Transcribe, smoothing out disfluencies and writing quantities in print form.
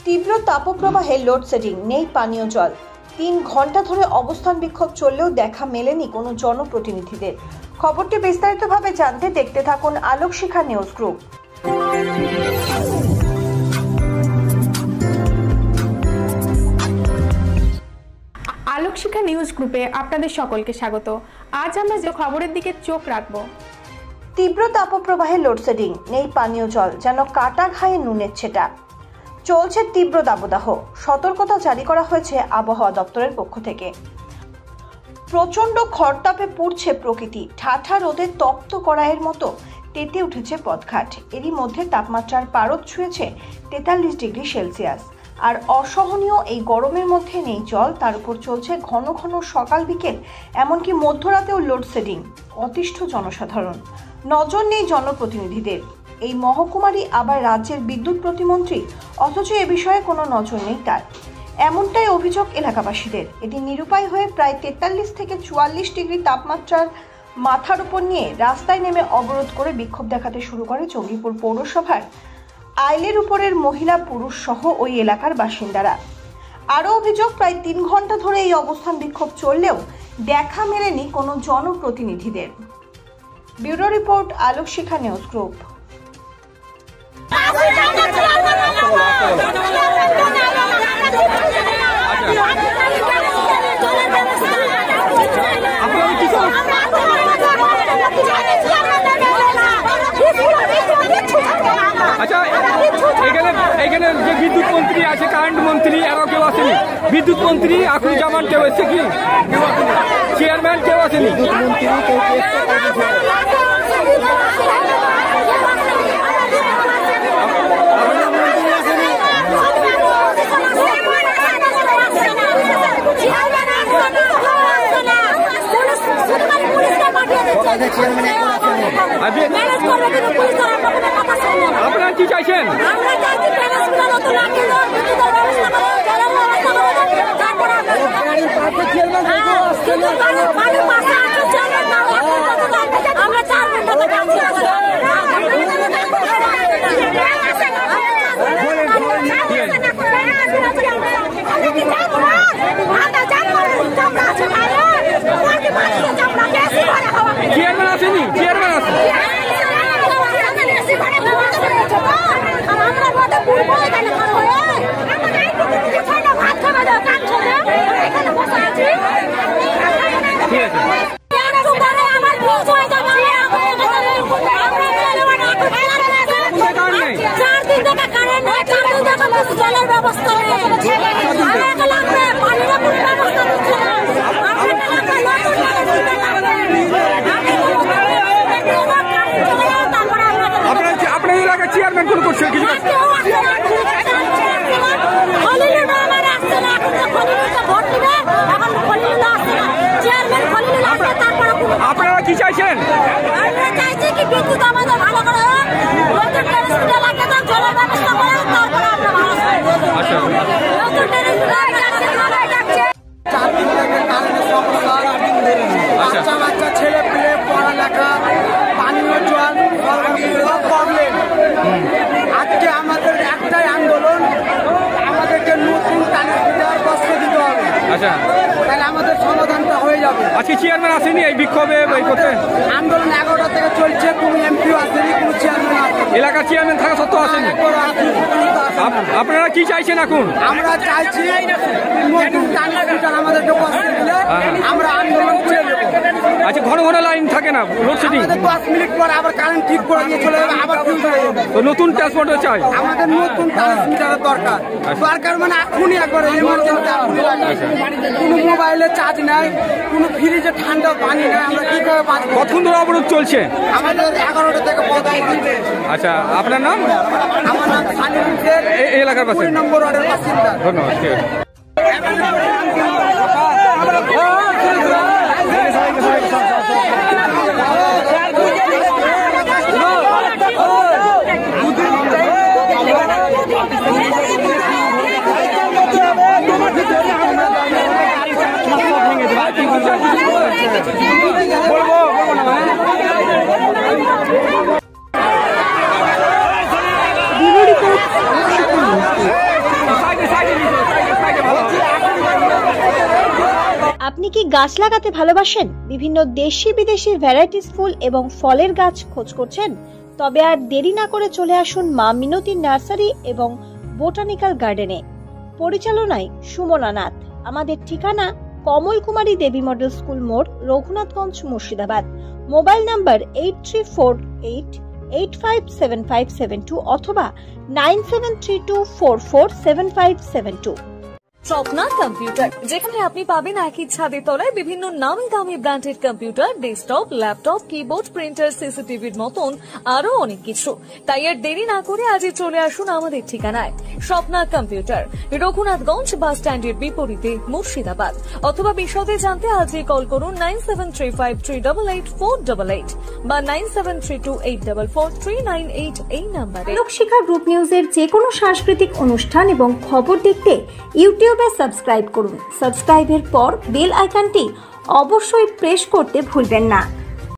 তীব্র তাপপ্রবাহে লোডশেডিং, নেই পানীয় জল। 3 ঘন্টা ধরে অবস্থান বিক্ষোভ চললেও দেখা মেলেনি কোনো জনপ্রতিনিধিদের। খবরটি বিস্তারিতভাবে জানতে দেখতে থাকুন Alokshikha news group. Alokshikha news গ্রুপে আপনাদের সকলকে স্বাগত। আজ আমরা যে খবরের দিকে চোখ রাখব। তীব্র তাপপ্রবাহে লোডশেডিং, নেই পানীয় জল, যেন কাটা ঘায়ে নুনের ছেটা। চলছে তীব্র দাবদাহ। সতর্কতা জারি করা হয়েছে আবহাওয়া দপ্তরের পক্ষ থেকে। প্রচন্ড খরতাপে পুড়ছে প্রকৃতি। ঠাঠা রোদে তপ্ত কড়াইয়ের মতো তেতে উঠেছে পথঘাট। এরই মধ্যে তাপমাত্রার পারদ ছুঁয়েছে 43 ডিগ্রি সেলসিয়াস। আর অসহনীয় এই গরমের মধ্যে নেই জল, তার উপর চলছে ঘন ঘন সকাল বিকেল, এমনকি মধ্যরাতেও লোডশেডিং। অতিষ্ঠ জনসাধারণ, নজর নেই জনপ্রতিনিধিদের। এই মহকুমারই আবার রাজ্যের বিদ্যুৎ প্রতিমন্ত্রী, অথচ এ বিষয়ে কোনো নজর নেই তার। এমনটাই অভিযোগ এলাকাবাসীদের। এটি নিরুপায় হয়ে প্রায় 43 থেকে 44 ডিগ্রি তাপমাত্রার মাথার উপর নিয়ে রাস্তায় নেমে অবরোধ করে বিক্ষোভ দেখাতে শুরু করে জঙ্গিপুর পৌরসভার আইলের উপরের মহিলা পুরুষ সহ ওই এলাকার বাসিন্দারা। আরও অভিযোগ, প্রায় 3 ঘন্টা ধরে এই অবস্থান বিক্ষোভ চললেও দেখা মেলেনি কোনো জনপ্রতিনিধিদের। Bureau report, Alokshikha news group. আচ্ছা, এখানে যে বিদ্যুৎ মন্ত্রী আছে, কারেন্ট মন্ত্রী, আরো কেউ আসেনি? বিদ্যুৎ মন্ত্রী আখরুজ্জামান কেউ এসছে কি? কেউ আসেনি? চেয়ারম্যান কেউ আসেনি? আপনারা কি চাইছেন? চেয়ারম্যান আসেনি? চেয়ারম্যান আসেনি? আপনার এলাকার চেয়ারম্যান কোন করছে কিছু? আপনারা কি চাইছেন? বাচ্চা ছেলে পেলে পড়ালেখা, পানীয় জল, প্রবলেম। আজকে আমাদের একটাই আন্দোলন, আমাদেরকে নতুন ট্রান্সমিটার বসিয়ে দিতে হবে। আচ্ছা, তাহলে আমাদের সমাধানটা হয়ে যাবে। আজকে চেয়ারম্যান আসেনি এই বিক্ষোভে করতে? আন্দোলন 11টা থেকে চলছে, কোনো এমপিও আসেনি, কোনো চেয়ারম্যান আসেনি। এলাকার চেয়ারম্যান থাকা সত্ত্বেও আসেনি? আপনারা কি চাইছেন এখন? আমরা চাইছি নতুন ট্রান্সমিটার আমাদেরকে বসিয়ে দিলে আমরা আন্দোলন করে দেবো। আচ্ছা, ঘন ঘন লাইন থাকে না লোডশেডিং? 10 মিনিট পর আবার কারেন্ট ঠিক করে দিয়ে চলে যাবে, আবার ফিউজ হয়ে যাবে। তো নতুন ট্রান্সপোর্টার চাই আমাদের, নতুন ট্রান্সমিটারের দরকার। দরকার মানে এখনই একবার এমার্জেন্সি এখনই লাগে। কোনো মোবাইলে চার্জ নাই, কোনো ফ্রিজে ঠান্ডা পানি নাই, আমরা কি করে বাঁচবো? কতক্ষণ ধরে অবরোধ চলছে? আমাদের 11টা থেকে 15। আচ্ছা, আপনার নাম? আমার নাম সানি শেখ, এই এলাকার পাশে 2 নম্বর ওয়ার্ডের বাসিন্দা। ধন্যবাদ। ঠিক আছে। আপনি কি গাছ লাগাতে ভালোবাসেন? বিভিন্ন দেশি বিদেশি ভ্যারাইটিস ফুল এবং ফলের গাছ খোঁজ করছেন? তবে আর দেরি না করে চলে আসুন মা মিনতি নার্সারি এবং বোটানিক্যাল গার্ডেনে। পরিচালনায় সুমনা নাথ। আমাদের ঠিকানা কমল কুমারী দেবী মডেল স্কুল মোড়, রঘুনাথগঞ্জ, মুর্শিদাবাদ। মোবাইল নাম্বার 8348857572 অথবা 9732447572। স্বপ্না কম্পিউটার, যেখানে আপনি পাবেন একই ছাদের তলায় বিভিন্ন নামি দামি branded computer, desktop, laptop, keyboard, printer, সিসিটিভির মতন আরো অনেক কিছু। তাই আর দেরি না করে আজই চলে আসুন আমাদের ঠিকানায় স্বপ্না কম্পিউটার, রঘুনাথগঞ্জ বাস স্ট্যান্ডের বিপরীতে, মুর্শিদাবাদ। অথবা বিশদে জানতে আজই কল করুন 9735388488 বা 9732844398 এই নাম্বারে। লোকশিক্ষা গ্রুপ নিউজের যে কোনো সাংস্কৃতিক অনুষ্ঠান এবং খবর দেখতে ইউটিউবে সাবস্ক্রাইব করুন। সাবস্ক্রাইবের পর বেল আইকনটি অবশ্যই প্রেস করতে ভুলবেন না।